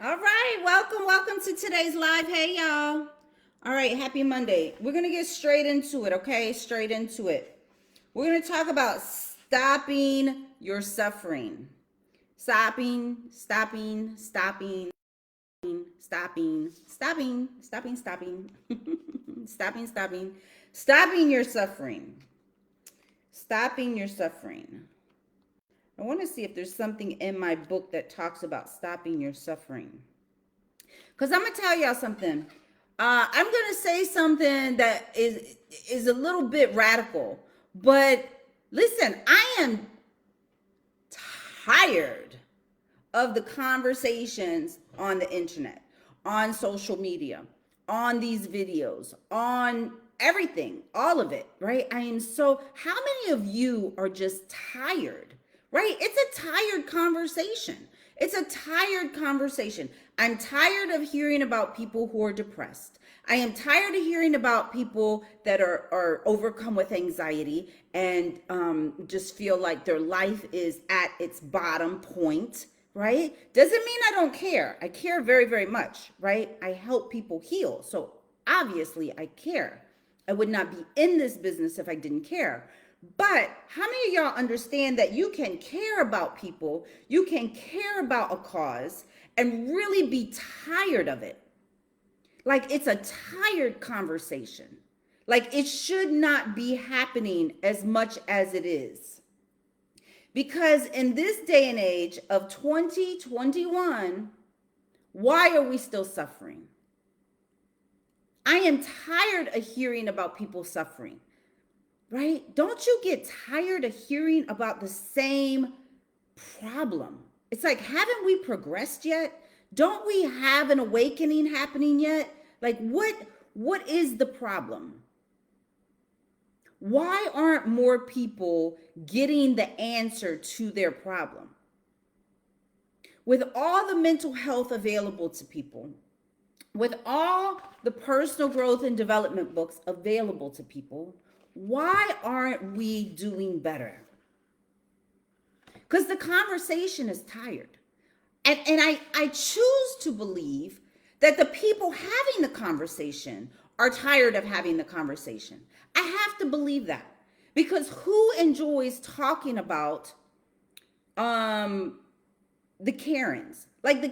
All right, welcome to today's live. Hey, y'all. All right, happy Monday. We're going to get straight into it, okay? Straight into it. We're going to talk about stopping your suffering. Stopping, stopping, stopping your suffering. Stopping your suffering. I want to see if there's something in my book that talks about stopping your suffering. Because I'm going to tell y'all something. I'm going to say something that is a little bit radical. But listen, I am tired of the conversations on the internet, on social media, on these videos, on everything, all of it, right? How many of you are just tired, right? It's a tired conversation. It's a tired conversation. I'm tired of hearing about people who are depressed. I am tired of hearing about people that are overcome with anxiety and just feel like their life is at its bottom point, right? Doesn't mean I don't care. I care very, very much, right? I help people heal. So obviously I care. I would not be in this business if I didn't care. But how many of y'all understand that you can care about people, you can care about a cause, and really be tired of it? Like it's a tired conversation. Like it should not be happening as much as it is. Because in this day and age of 2021, why are we still suffering? I am tired of hearing about people suffering, right? Don't you get tired of hearing about the same problem? It's like, haven't we progressed yet? Don't we have an awakening happening yet? Like what is the problem? Why aren't more people getting the answer to their problem? With all the mental health available to people, with all the personal growth and development books available to people, why aren't we doing better? Because the conversation is tired. And I choose to believe that the people having the conversation are tired of having the conversation. I have to believe that. Because who enjoys talking about the Karens? Like the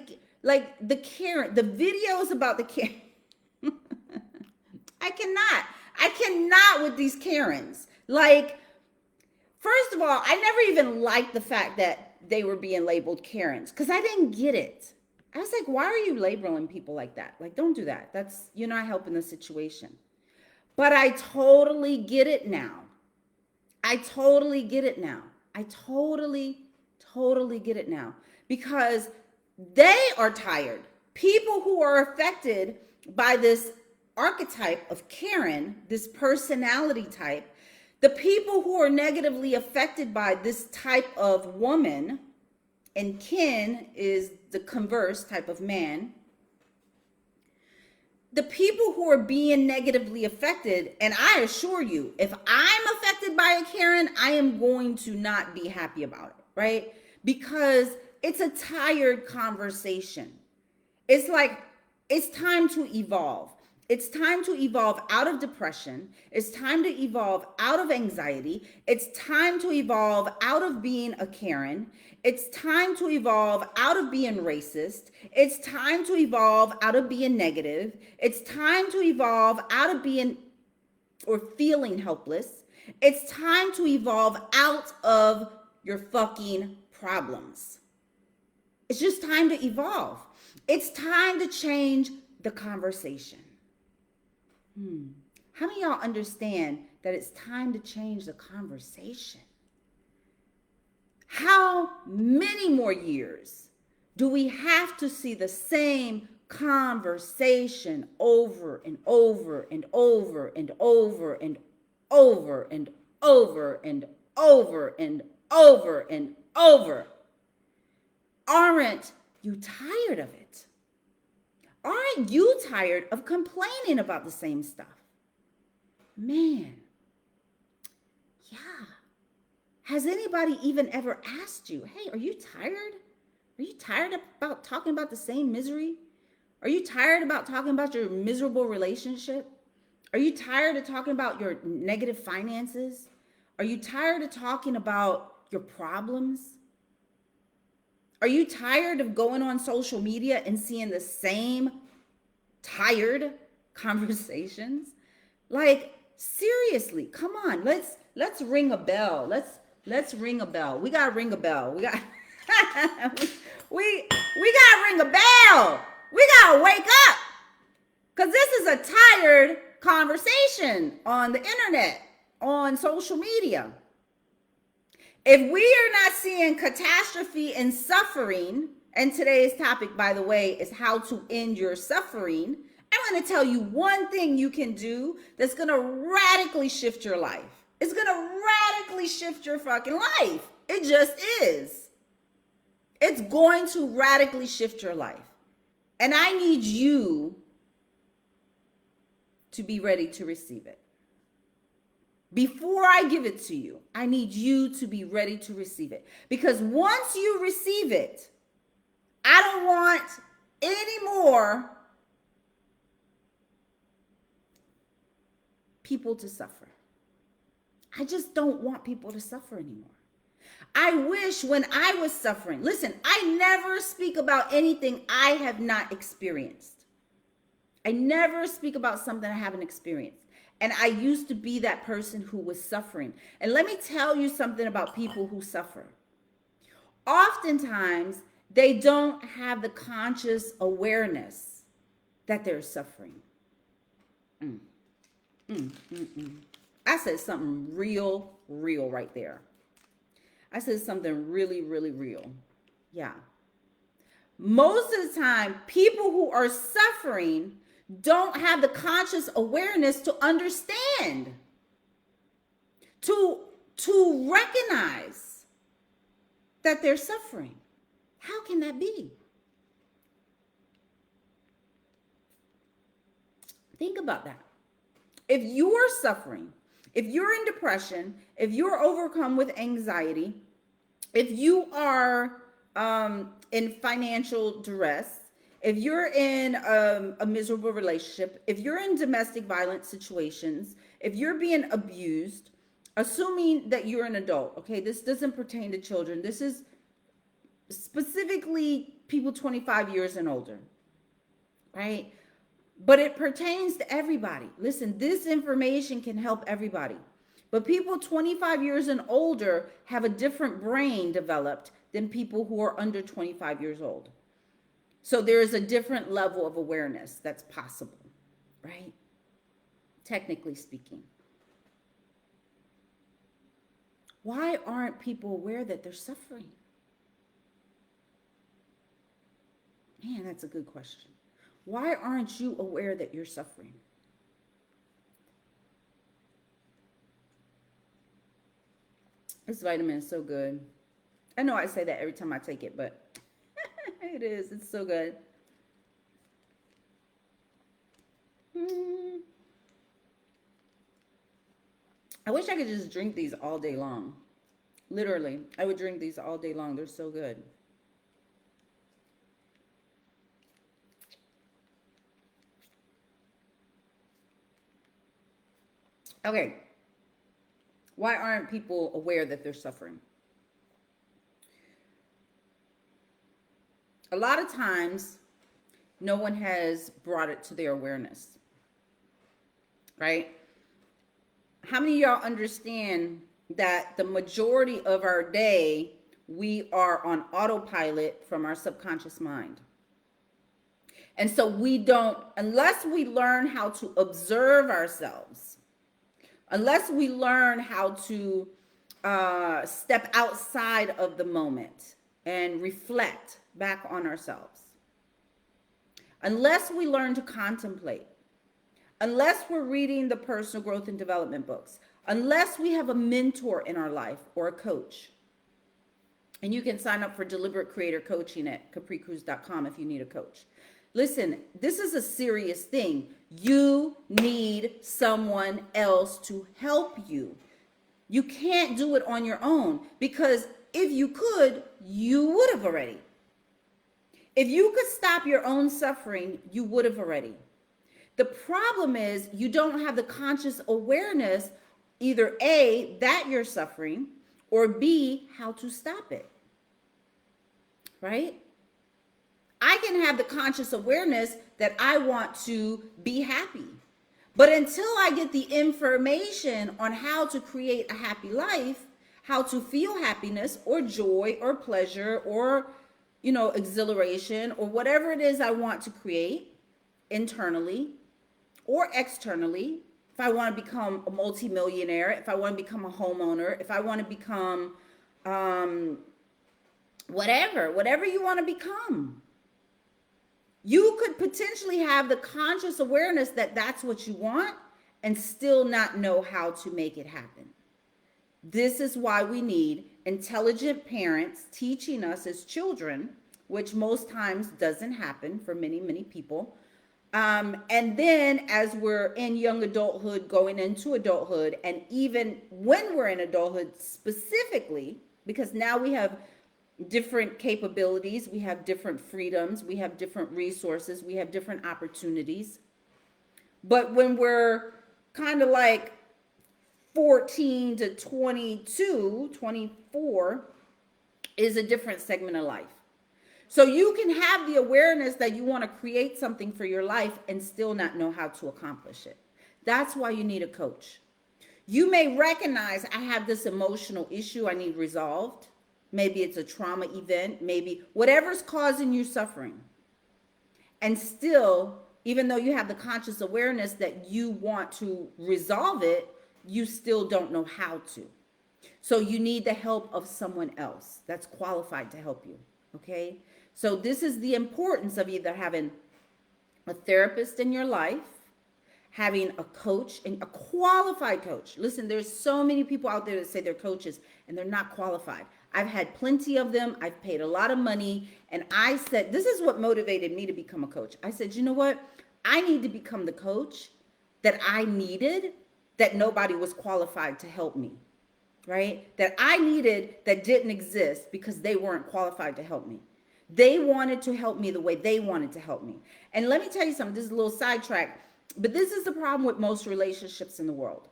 Karen, the videos about the Karen. I cannot with these Karens. Like, first of all, I never even liked the fact that they were being labeled Karens because I didn't get it. I was like, why are you labeling people like that? Like, don't do that. That's, you're not helping the situation. But I totally get it now. I totally get it now. I totally get it now. Because they are tired. People who are affected by this archetype of Karen, this personality type, the people who are negatively affected by this type of woman, and Ken is the converse type of man, the people who are being negatively affected, and I assure you, if I'm affected by a Karen, I am going to not be happy about it, right? Because it's a tired conversation. It's like, it's time to evolve. It's time to evolve out of depression. It's time to evolve out of anxiety. It's time to evolve out of being a Karen. It's time to evolve out of being racist. It's time to evolve out of being negative. It's time to evolve out of being or feeling helpless. It's time to evolve out of your fucking problems. It's just time to evolve. It's time to change the conversation. How many of y'all understand that it's time to change the conversation? How many more years do we have to see the same conversation over and over and over and over and over and over and over and over and over? Aren't you tired of it? Aren't you tired of complaining about the same stuff? Man, yeah. Has anybody even ever asked you, hey, are you tired Are you tired about talking about the same misery? Are you tired about talking about your miserable relationship? Are you tired of talking about your negative finances? Are you tired of talking about your problems? Are you tired of going on social media and seeing the same tired conversations? Like, seriously, come on. Let's ring a bell. Let's ring a bell. We gotta ring a bell. We got we gotta ring a bell. We gotta wake up. Because this is a tired conversation on the internet, on social media. If we are not seeing catastrophe and suffering, and today's topic, by the way, is how to end your suffering, I'm going to tell you one thing you can do that's going to radically shift your life. It's going to radically shift your fucking life. It just is. It's going to radically shift your life. And I need you to be ready to receive it. Before I give it to you, I need you to be ready to receive it. Because once you receive it, I don't want any more people to suffer. I just don't want people to suffer anymore. I wish when I was suffering, listen, I never speak about anything I have not experienced. I never speak about something I haven't experienced. And I used to be that person who was suffering. And let me tell you something about people who suffer. Oftentimes, they don't have the conscious awareness that they're suffering. I said something real right there. I said something really real. Yeah. Most of the time, people who are suffering don't have the conscious awareness to understand, to recognize that they're suffering. How can that be? Think about that. If you're suffering, if you're in depression, if you're overcome with anxiety, if you are in financial duress, if you're in a miserable relationship, if you're in domestic violence situations, if you're being abused, assuming that you're an adult, okay, this doesn't pertain to children. This is specifically people 25 years and older, right? But it pertains to everybody. Listen, this information can help everybody. But people 25 years and older have a different brain developed than people who are under 25 years old. So there is a different level of awareness that's possible, right? Technically speaking. Why aren't people aware that they're suffering? Man, that's a good question. Why aren't you aware that you're suffering? This vitamin is so good. I know I say that every time I take it, but it is. It's so good. I wish I could just drink these all day long. Literally, I would drink these all day long. They're so good. Okay. Why aren't people aware that they're suffering? A lot of times, no one has brought it to their awareness, right? How many of y'all understand that the majority of our day, we are on autopilot from our subconscious mind? And so we don't, unless we learn how to observe ourselves, unless we learn how to step outside of the moment and reflect back on ourselves, unless we learn to contemplate, unless we're reading the personal growth and development books, unless we have a mentor in our life or a coach, and you can sign up for Deliberate Creator Coaching at capricruz.com if you need a coach. Listen, this is a serious thing. You need someone else to help you. You can't do it on your own, because if you could, you would have already. If you could stop your own suffering, you would have already. The problem is you don't have the conscious awareness, either A, that you're suffering, or B, how to stop it. Right? I can have the conscious awareness that I want to be happy. But until I get the information on how to create a happy life, how to feel happiness or joy or pleasure or, exhilaration or whatever it is I want to create internally or externally, if I want to become a multimillionaire, if I want to become a homeowner, if I want to become whatever you want to become. You could potentially have the conscious awareness that that's what you want and still not know how to make it happen. This is why we need intelligent parents teaching us as children, which most times doesn't happen for many, many people. And then as we're in young adulthood, going into adulthood, and even when we're in adulthood specifically, because now we have different capabilities, we have different freedoms, we have different resources, we have different opportunities. But when we're kind of like 14 to 22, 24 is a different segment of life. So you can have the awareness that you want to create something for your life and still not know how to accomplish it. That's why you need a coach. You may recognize I have this emotional issue I need resolved. Maybe it's a trauma event, maybe whatever's causing you suffering. And still, even though you have the conscious awareness that you want to resolve it, you still don't know how to. So you need the help of someone else that's qualified to help you, okay? So this is the importance of either having a therapist in your life, having a coach, and a qualified coach. Listen, there's so many people out there that say they're coaches and they're not qualified. I've had plenty of them. I've paid a lot of money. And I said, this is what motivated me to become a coach. I said, you know what? I need to become the coach that I needed, that nobody was qualified to help me, right? That I needed, that didn't exist because they weren't qualified to help me. They wanted to help me the way they wanted to help me. And let me tell you something, this is a little sidetrack, but this is the problem with most relationships in the world.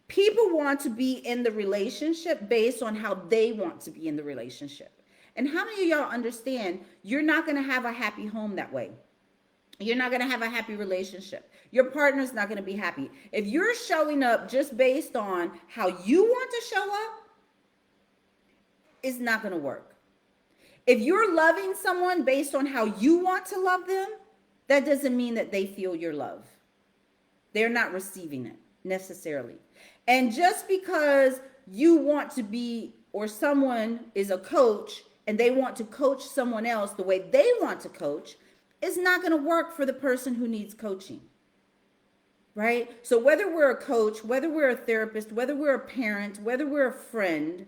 People want to be in the relationship based on how they want to be in the relationship. And how many of y'all understand you're not going to have a happy home that way? You're not going to have a happy relationship. Your partner's not going to be happy. If you're showing up just based on how you want to show up, it's not going to work. If you're loving someone based on how you want to love them, that doesn't mean that they feel your love. They're not receiving it necessarily. And just because you want to be, or someone is a coach and they want to coach someone else the way they want to coach, it's not going to work for the person who needs coaching. Right? So whether we're a coach, whether we're a therapist, whether we're a parent, whether we're a friend,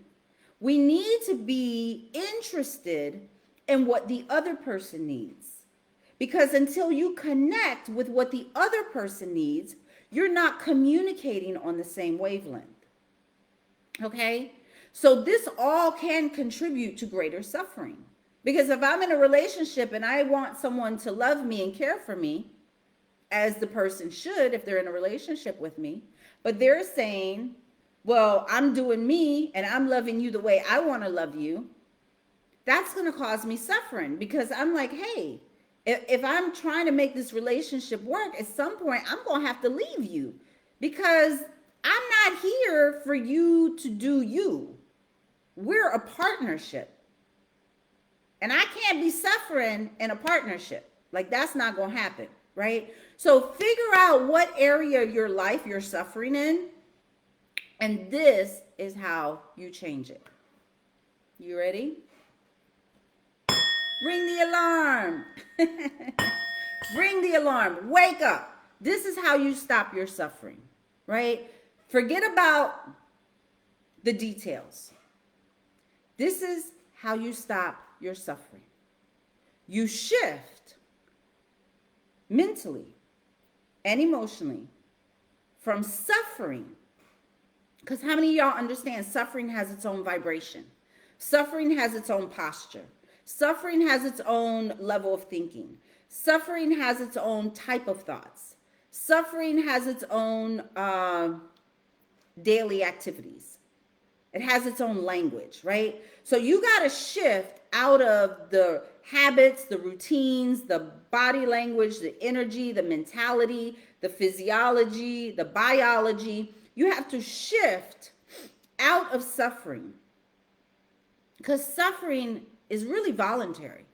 we need to be interested in what the other person needs. Because until you connect with what the other person needs, you're not communicating on the same wavelength. Okay? So this all can contribute to greater suffering. Because if I'm in a relationship and I want someone to love me and care for me, as the person should if they're in a relationship with me, but they're saying, well, I'm doing me and I'm loving you the way I want to love you, that's going to cause me suffering. Because I'm like, hey, if I'm trying to make this relationship work, at some point I'm going to have to leave you, because I'm not here for you to do you. We're a partnership. And I can't be suffering in a partnership. Like, that's not going to happen, right? So figure out what area of your life you're suffering in, and this is how you change it. You ready? Ring the alarm. Ring the alarm. Wake up. This is how you stop your suffering, right? Forget about the details. This is how you stop your suffering. You shift mentally and emotionally from suffering, because how many of y'all understand suffering has its own vibration? Suffering has its own posture. Suffering has its own level of thinking. Suffering has its own type of thoughts. Suffering has its own daily activities. It has its own language, right? So you got to shift out of the habits, the routines, the body language, the energy, the mentality, the physiology, the biology. You have to shift out of suffering, because suffering is really voluntary.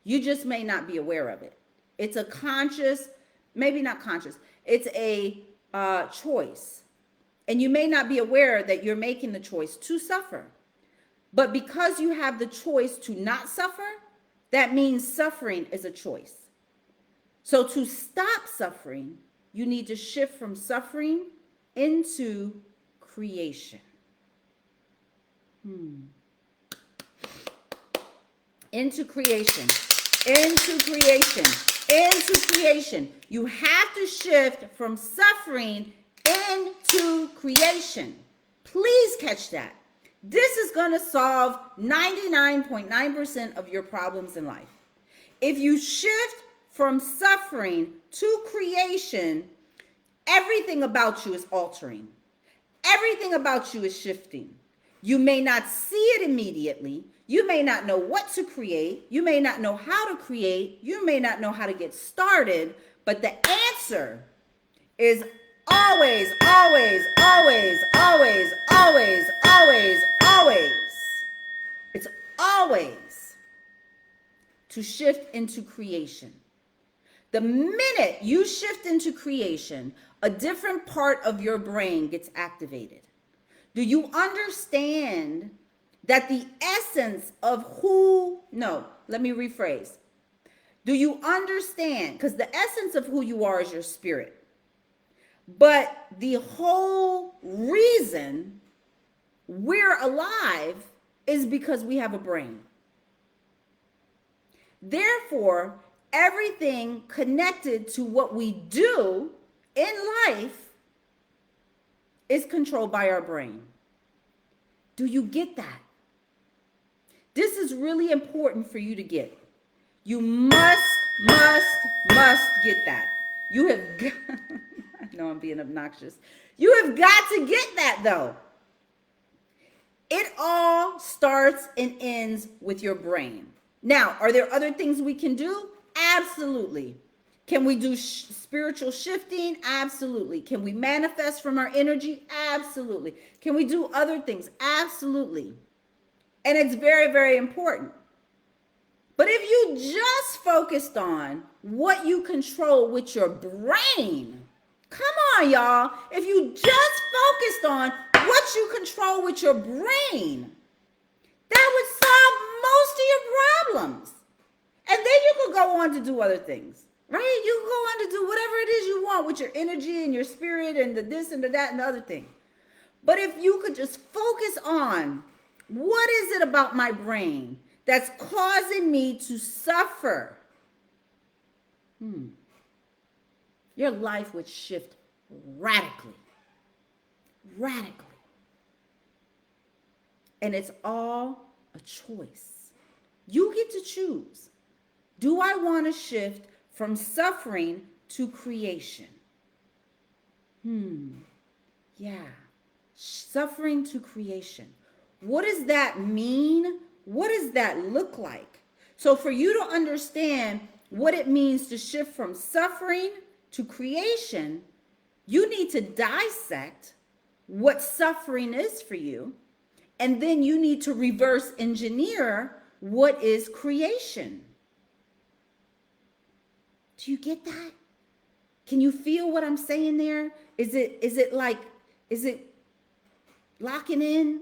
You just may not be aware of it. It's a conscious, maybe not conscious, it's a choice. And you may not be aware that you're making the choice to suffer. But because you have the choice to not suffer, that means suffering is a choice. So to stop suffering, you need to shift from suffering into creation. Into creation. Into creation. Into creation. You have to shift from suffering into creation. Please catch that. This is going to solve 99.9% of your problems in life. If you shift from suffering to creation, everything about you is altering. Everything about you is shifting. You may not see it immediately. You may not know what to create. You may not know how to create. You may not know how to get started. But the answer is always, always, always, always, always, always, always. It's always to shift into creation. The minute you shift into creation, a different part of your brain gets activated. Do you understand that the essence of let me rephrase. Do you understand? Because the essence of who you are is your spirit. But the whole reason we're alive is because we have a brain. Therefore, everything connected to what we do in life is controlled by our brain. Do you get that? This is really important for you to get. You must get that. You have got, I know I'm being obnoxious. You have got to get that though. It all starts and ends with your brain. Now, are there other things we can do? Absolutely. Can we do spiritual shifting? Absolutely. Can we manifest from our energy? Absolutely. Can we do other things? Absolutely. And it's very, very important. But if you just focused on what you control with your brain, come on, y'all. If you just focused on what you control with your brain, that would solve most of your problems. And then you could go on to do other things, right? You can go on to do whatever it is you want with your energy and your spirit and the this and the that and the other thing. But if you could just focus on what is it about my brain that's causing me to suffer, your life would shift radically. Radically. And it's all a choice. You get to choose. Do I want to shift from suffering to creation? Yeah. Suffering to creation. What does that mean? What does that look like? So for you to understand what it means to shift from suffering to creation, you need to dissect what suffering is for you. And then you need to reverse engineer what is creation. Do you get that? Can you feel what I'm saying there? Is it locking in?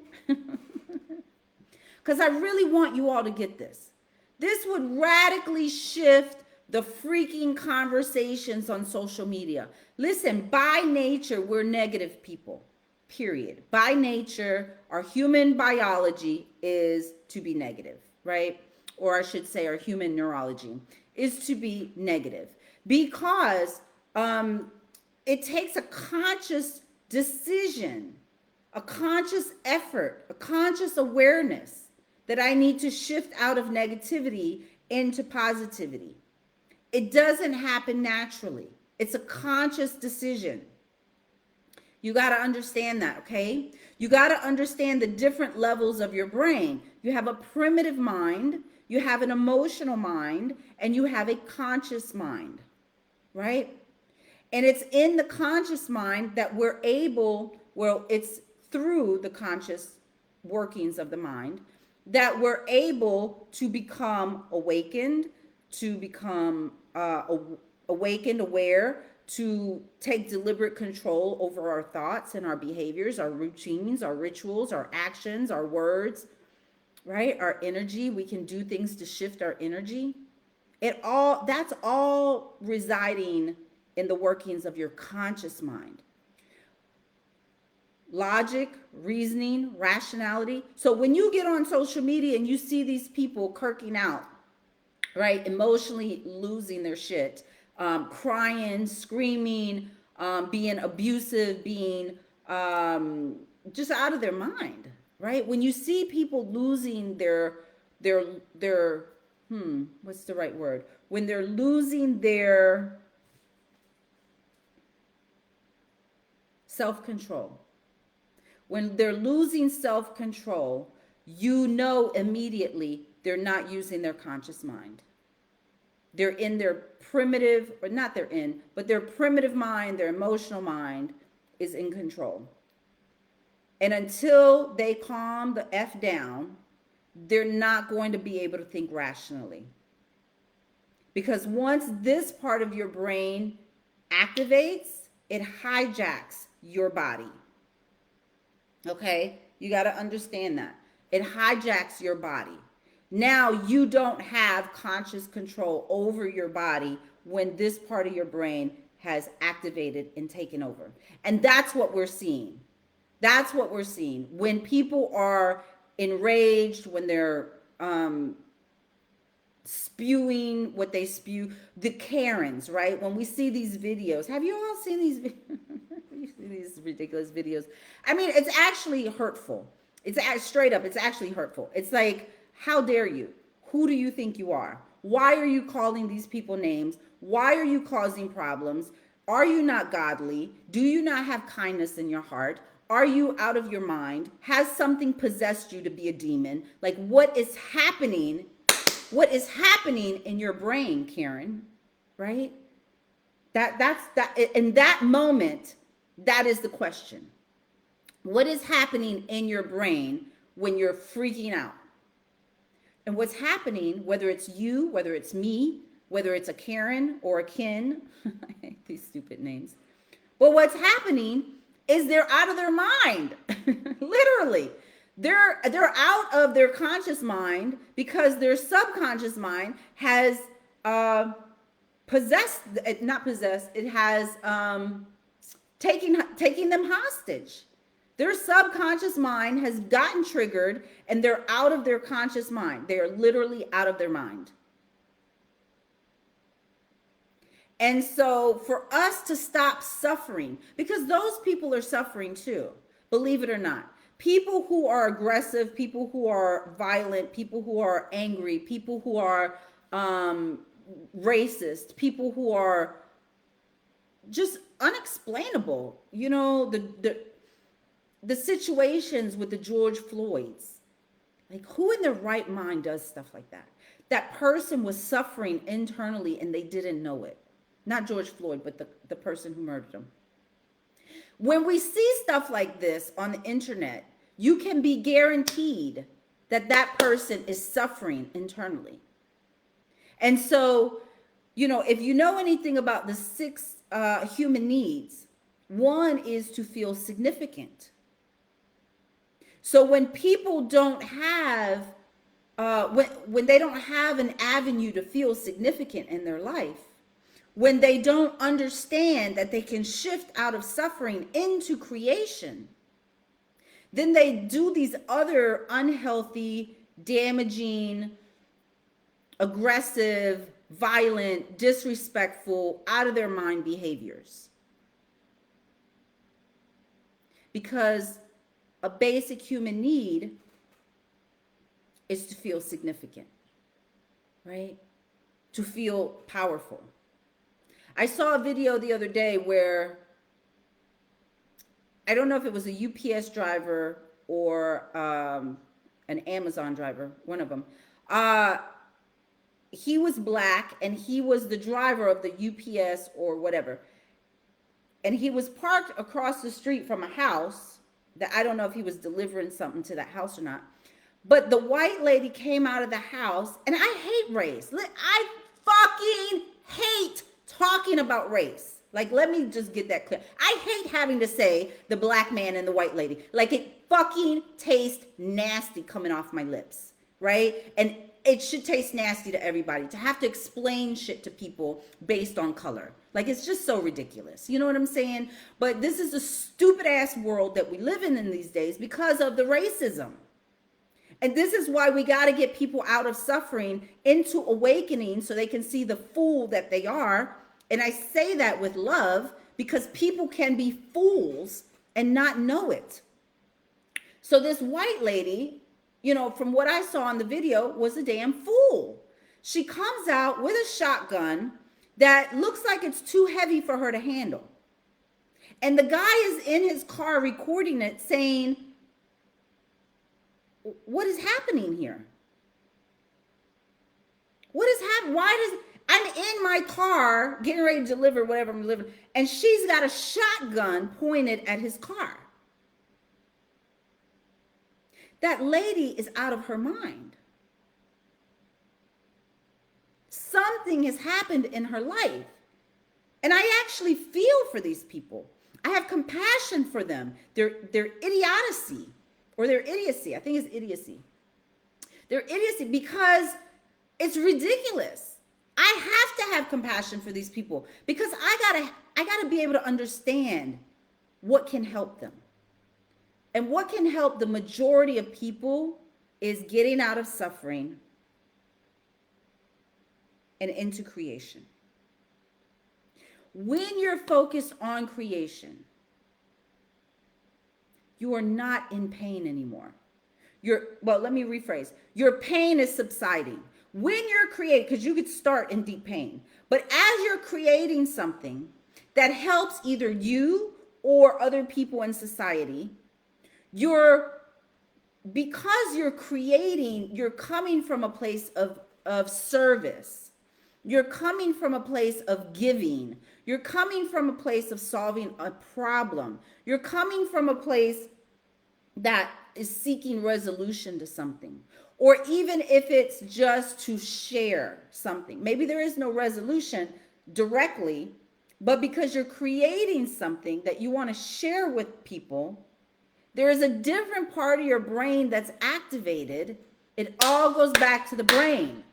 Because I really want you all to get this. This would radically shift the freaking conversations on social media. Listen, by nature, we're negative people, period. By nature, our human biology is to be negative, right? Or I should say our human neurology is to be negative, because it takes a conscious decision, a conscious effort, a conscious awareness that I need to shift out of negativity into positivity. It doesn't happen naturally. It's a conscious decision. You got to understand that, okay? You got to understand the different levels of your brain. You have a primitive mind, you have an emotional mind, and you have a conscious mind, right? And it's in the conscious mind that we're able, well, it's through the conscious workings of the mind that we're able to become awakened, to become awakened, aware, to take deliberate control over our thoughts and our behaviors, our routines, our rituals, our actions, our words, right? Our energy. We can do things to shift our energy. That's all residing in the workings of your conscious mind. Logic, reasoning, rationality. So when you get on social media and you see these people kirking out, right, emotionally losing their shit, crying, screaming, being abusive, being just out of their mind, right? When you see people losing their what's the right word? When they're losing their self-control. When they're losing self-control, you know immediately they're not using their conscious mind. They're in their primitive, or not they're in, but their primitive mind, their emotional mind is in control. And until they calm the F down, they're not going to be able to think rationally. Because once this part of your brain activates, it hijacks your body. Okay? You got to understand that. It hijacks your body. Now you don't have conscious control over your body when this part of your brain has activated and taken over. And that's what we're seeing. That's what we're seeing. When people are enraged, when they're spewing what they spew, the Karens, right? When we see these videos, have you all seen these videos? You see these ridiculous videos. I mean, it's actually hurtful. It's straight up, it's actually hurtful. It's like, how dare you? Who do you think you are? Why are you calling these people names? Why are you causing problems? Are you not godly? Do you not have kindness in your heart? Are you out of your mind? Has something possessed you to be a demon? Like, what is happening? What is happening in your brain, Karen? Right? That's in that moment, that is the question. What is happening in your brain when you're freaking out? And what's happening, whether it's you, whether it's me, whether it's a Karen or a Ken, I hate these stupid names. But what's happening is they're out of their mind. Literally. They're out of their conscious mind because their subconscious mind has possessed, not possessed, it has taking them hostage. Their subconscious mind has gotten triggered and they're out of their conscious mind. They are literally out of their mind. And so for us to stop suffering, because those people are suffering too, believe it or not. People who are aggressive, people who are violent, people who are angry, people who are racist, people who are just unexplainable. You know, the situations with the George Floyds. Like, who in their right mind does stuff like that? That person was suffering internally and they didn't know it. Not George Floyd, but the person who murdered him. When we see stuff like this on the internet, you can be guaranteed that that person is suffering internally. And so, you know, if you know anything about the 6 human needs, one is to feel significant. So when people don't have, when they don't have an avenue to feel significant in their life, when they don't understand that they can shift out of suffering into creation, then they do these other unhealthy, damaging, aggressive, violent, disrespectful, out of their mind behaviors. Because a basic human need is to feel significant, right? To feel powerful. I saw a video the other day where I don't know if it was a UPS driver or an Amazon driver, one of them. He was black and he was the driver of the UPS or whatever. And he was parked across the street from a house that I don't know if he was delivering something to that house or not. But the white lady came out of the house, and I hate race. I fucking hate talking about race. Like, let me just get that clear. I hate having to say the black man and the white lady. Like, it fucking tastes nasty coming off my lips, right? And it should taste nasty to everybody to have to explain shit to people based on color. Like, it's just so ridiculous. You know what I'm saying? But this is a stupid ass world that we live in these days because of the racism. And this is why we got to get people out of suffering into awakening so they can see the fool that they are. And I say that with love because people can be fools and not know it. So this white lady, you know, from what I saw in the video, was a damn fool. She comes out with a shotgun that looks like it's too heavy for her to handle. And the guy is in his car recording it saying, what is happening here? What is happening? I'm in my car getting ready to deliver whatever I'm delivering, and she's got a shotgun pointed at his car. That lady is out of her mind. Something has happened in her life. And I actually feel for these people. I have compassion for them. Their idiocy. Or their idiocy. I think it's idiocy. Their idiocy, because it's ridiculous. I have to have compassion for these people because I gotta be able to understand what can help them. And what can help the majority of people is getting out of suffering and into creation. When you're focused on creation, you are not in pain anymore. Let me rephrase. Your pain is subsiding. When you're creating, because you could start in deep pain, but as you're creating something that helps either you or other people in society, because you're creating, you're coming from a place of service. You're coming from a place of giving. You're coming from a place of solving a problem. You're coming from a place that is seeking resolution to something. Or even if it's just to share something. Maybe there is no resolution directly, but because you're creating something that you want to share with people, there is a different part of your brain that's activated. It all goes back to the brain.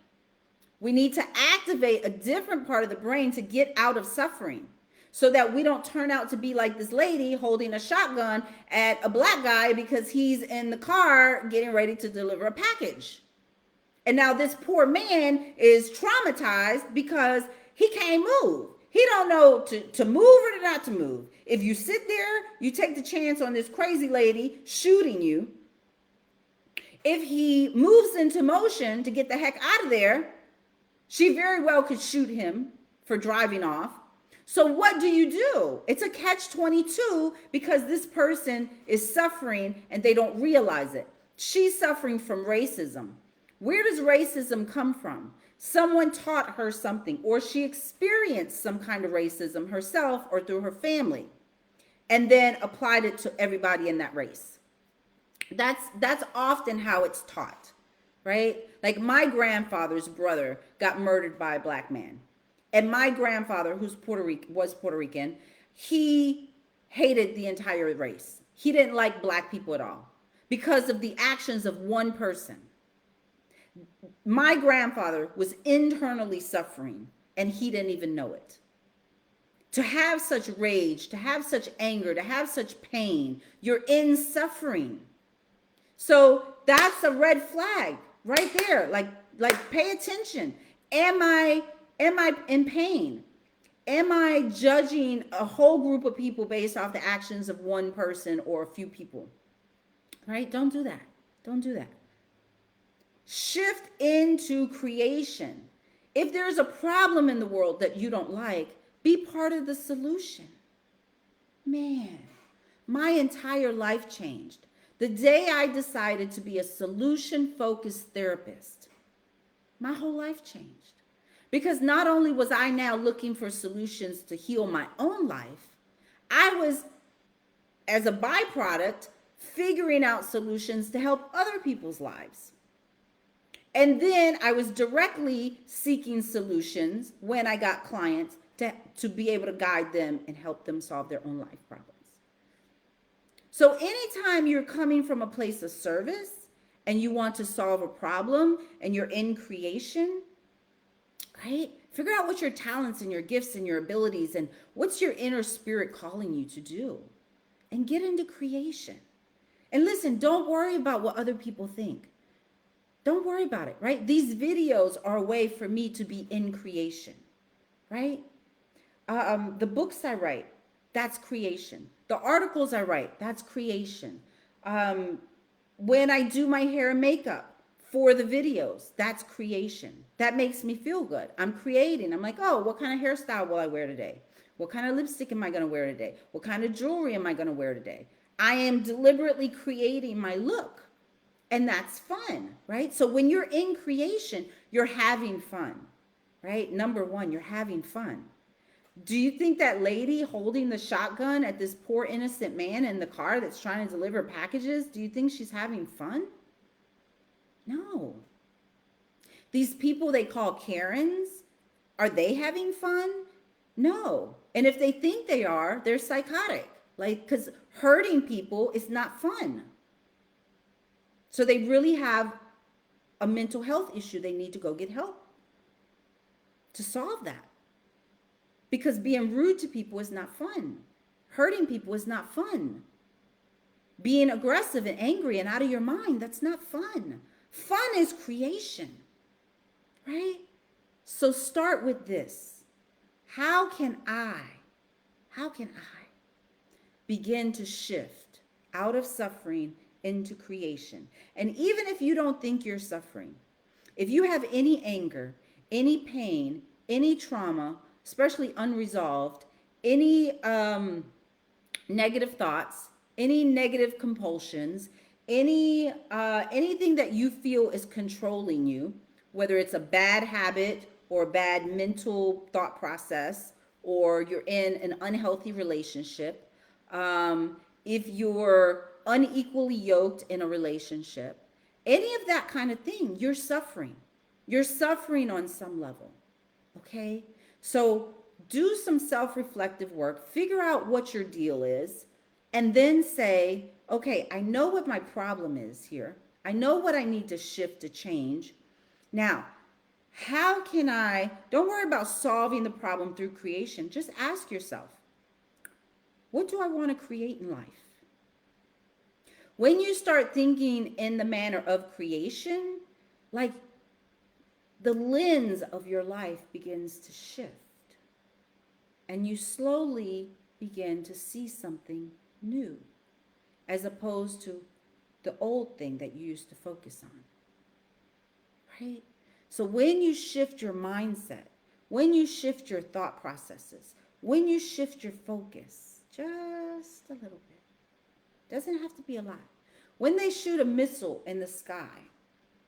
We need to activate a different part of the brain to get out of suffering so that we don't turn out to be like this lady holding a shotgun at a black guy because he's in the car getting ready to deliver a package. And now this poor man is traumatized because he can't move. He don't know to move or to not to move. If you sit there, you take the chance on this crazy lady shooting you. If he moves into motion to get the heck out of there, she very well could shoot him for driving off. So what do? It's a catch-22 because this person is suffering and they don't realize it. She's suffering from racism. Where does racism come from? Someone taught her something, or she experienced some kind of racism herself or through her family, and then applied it to everybody in that race. That's often how it's taught, right? Like my grandfather's brother got murdered by a black man. And my grandfather, who's was Puerto Rican, he hated the entire race. He didn't like black people at all because of the actions of one person. My grandfather was internally suffering and he didn't even know it. To have such rage, to have such anger, to have such pain, you're in suffering. So that's a red flag right there. Like pay attention. Am I in pain? Am I judging a whole group of people based off the actions of one person or a few people? Right? Don't do that. Don't do that. Shift into creation. If there's a problem in the world that you don't like, be part of the solution. Man, my entire life changed the day I decided to be a solution-focused therapist. My whole life changed. Because not only was I now looking for solutions to heal my own life, I was, as a byproduct, figuring out solutions to help other people's lives. And then I was directly seeking solutions when I got clients to be able to guide them and help them solve their own life problems. So anytime you're coming from a place of service and you want to solve a problem and you're in creation, right? Figure out what your talents and your gifts and your abilities and what's your inner spirit calling you to do, and get into creation. And listen, don't worry about what other people think. Don't worry about it, right? These videos are a way for me to be in creation, right? The books I write, that's creation. The articles I write, that's creation. When I do my hair and makeup for the videos, that's creation. That makes me feel good. I'm creating. I'm like, oh, what kind of hairstyle will I wear today? What kind of lipstick am I going to wear today? What kind of jewelry am I going to wear today? I am deliberately creating my look. And that's fun, right? So when you're in creation, you're having fun, right? Number one, you're having fun. Do you think that lady holding the shotgun at this poor innocent man in the car that's trying to deliver packages, do you think she's having fun? No. These people they call Karens, are they having fun? No. And if they think they are, they're psychotic. Like, because hurting people is not fun. So they really have a mental health issue. They need to go get help to solve that. Because being rude to people is not fun. Hurting people is not fun. Being aggressive and angry and out of your mind, that's not fun. Fun is creation, right? So start with this. How can I begin to shift out of suffering into creation? And even if you don't think you're suffering, if you have any anger, any pain, any trauma, especially unresolved, any negative thoughts, any negative compulsions, anything that you feel is controlling you, whether it's a bad habit or a bad mental thought process, or you're in an unhealthy relationship, if you're unequally yoked in a relationship, any of that kind of thing, you're suffering. You're suffering on some level, okay? So do some self-reflective work, figure out what your deal is, and then say, okay, I know what my problem is here. I know what I need to shift to change. Now, how can don't worry about solving the problem through creation. Just ask yourself, what do I want to create in life? When you start thinking in the manner of creation, like the lens of your life begins to shift. And you slowly begin to see something new, as opposed to the old thing that you used to focus on, right? So when you shift your mindset, when you shift your thought processes, when you shift your focus, just a little bit, doesn't have to be a lot. When they shoot a missile in the sky,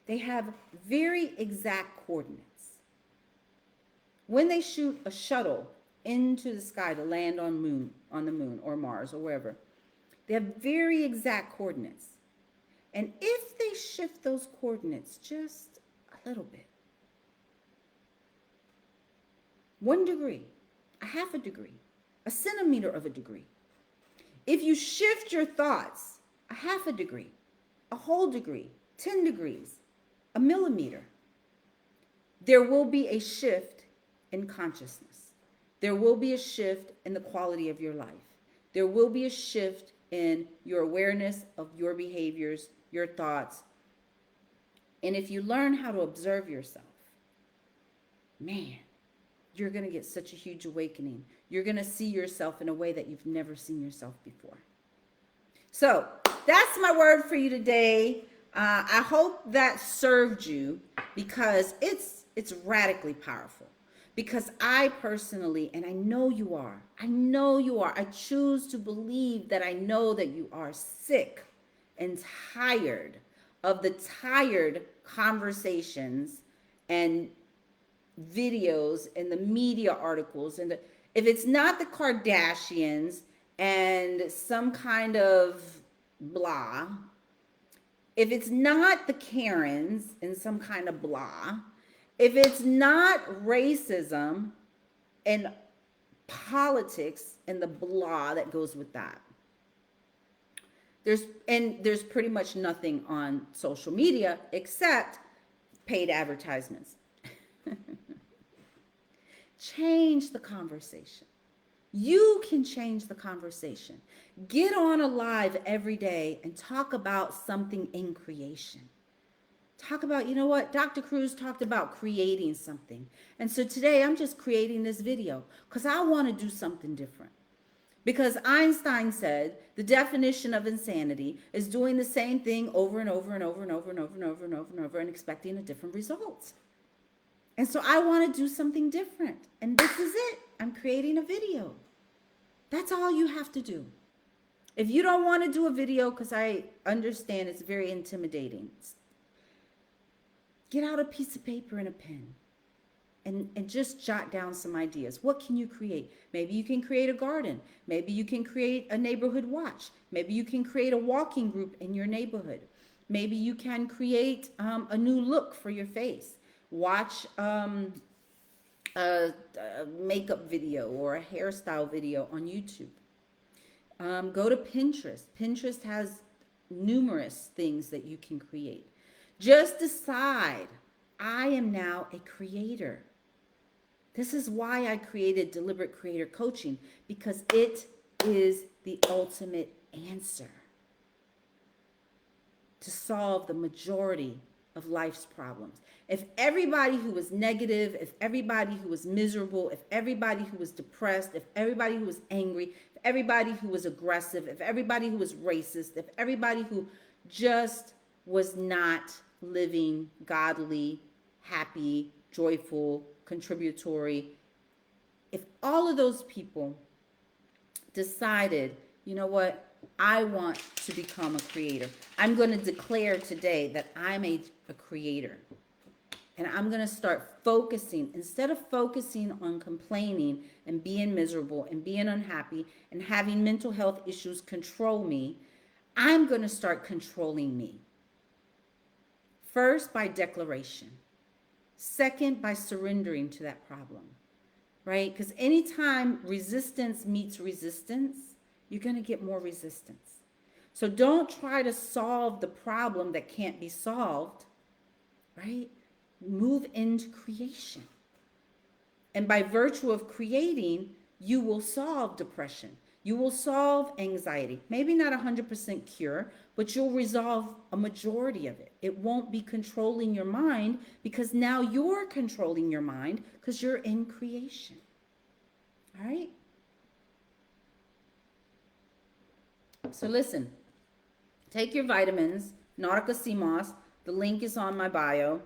they have very exact coordinates. When they shoot a shuttle into the sky to land on the moon or Mars or wherever, they have very exact coordinates. And if they shift those coordinates just a little bit, 1 degree, a half a degree, a centimeter of a degree, if you shift your thoughts a half a degree, a whole degree, 10 degrees, a millimeter, there will be a shift in consciousness. There will be a shift in the quality of your life. There will be a shift in your awareness of your behaviors, your thoughts. And if you learn how to observe yourself, man, you're going to get such a huge awakening. You're going to see yourself in a way that you've never seen yourself before. So that's my word for you today. I hope that served you because it's radically powerful. Because I personally, and I know you are, I choose to believe that I know that you are sick and tired of the tired conversations and videos and the media articles and if it's not the Kardashians and some kind of blah, if it's not the Karens and some kind of blah, if it's not racism and politics and the blah that goes with that, there's pretty much nothing on social media except paid advertisements. Change the conversation. You can change the conversation. Get on a live every day and talk about something in creation. Talk about, you know what? Dr. Cruz talked about creating something. And so today I'm just creating this video because I want to do something different. Because Einstein said the definition of insanity is doing the same thing over and over and over and over and over and over and over and over and expecting a different result. And so I want to do something different. And this is it. I'm creating a video. That's all you have to do. If you don't want to do a video, because I understand it's very intimidating, get out a piece of paper and a pen and just jot down some ideas. What can you create? Maybe you can create a garden. Maybe you can create a neighborhood watch. Maybe you can create a walking group in your neighborhood. Maybe you can create a new look for your face. Watch a makeup video or a hairstyle video on YouTube. Go to Pinterest. Pinterest has numerous things that you can create. Just decide, I am now a creator. This is why I created Deliberate Creator Coaching, because it is the ultimate answer to solve the majority of life's problems. If everybody who was negative, if everybody who was miserable, if everybody who was depressed, if everybody who was angry, if everybody who was aggressive, if everybody who was racist, if everybody who just was not living godly, happy, joyful, contributory, if all of those people decided, you know what, I want to become a creator. I'm going to declare today that I'm a creator. And I'm going to start focusing, instead of focusing on complaining and being miserable and being unhappy and having mental health issues control me, I'm going to start controlling me. First, by declaration. Second, by surrendering to that problem, right? Because anytime resistance meets resistance, you're going to get more resistance. So don't try to solve the problem that can't be solved, right? Move into creation. And by virtue of creating, you will solve depression. You will solve anxiety. Maybe not 100% cure, but you'll resolve a majority of it. It won't be controlling your mind because now you're controlling your mind because you're in creation. All right? So listen, take your vitamins, Nautica Sea Moss. The link is on my bio.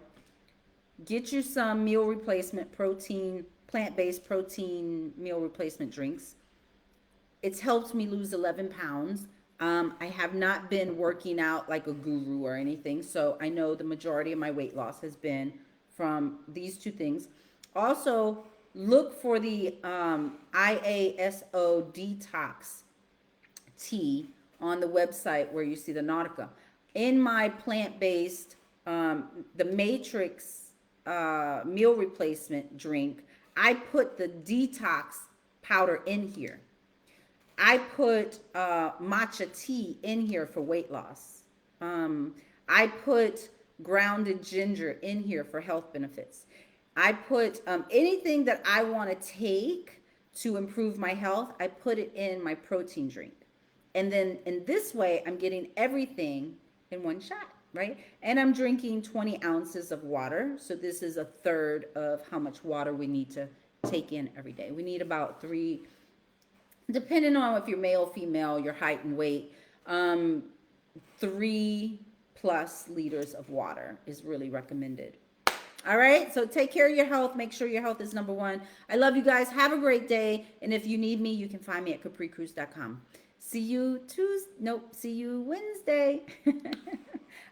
Get you some meal replacement protein, plant-based protein meal replacement drinks. It's helped me lose 11 pounds. I have not been working out like a guru or anything, so I know the majority of my weight loss has been from these two things. Also, look for the IASO Detox tea on the website where you see the Nautica. In my plant-based, the Matrix meal replacement drink, I put the detox powder in here. I put matcha tea in here for weight loss. I put grounded ginger in here for health benefits. I put anything that I want to take to improve my health, I put it in my protein drink. And then in this way, I'm getting everything in one shot, right? And I'm drinking 20 ounces of water. So this is a third of how much water we need to take in every day. We need about 3, depending on if you're male, female, your height and weight, 3 plus liters of water is really recommended. All right, so take care of your health. Make sure your health is number one. I love you guys. Have a great day. And if you need me, you can find me at capricruz.com. See you see you Wednesday.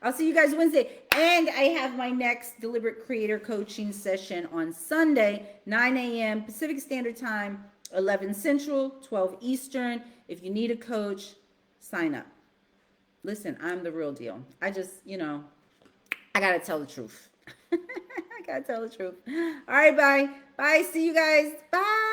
I'll see you guys Wednesday. And I have my next Deliberate Creator coaching session on Sunday, 9 a.m. Pacific Standard Time, 11 Central, 12 Eastern. If you need a coach, sign up. Listen, I'm the real deal. I just, I got to tell the truth. I got to tell the truth. All right, bye. Bye. See you guys. Bye.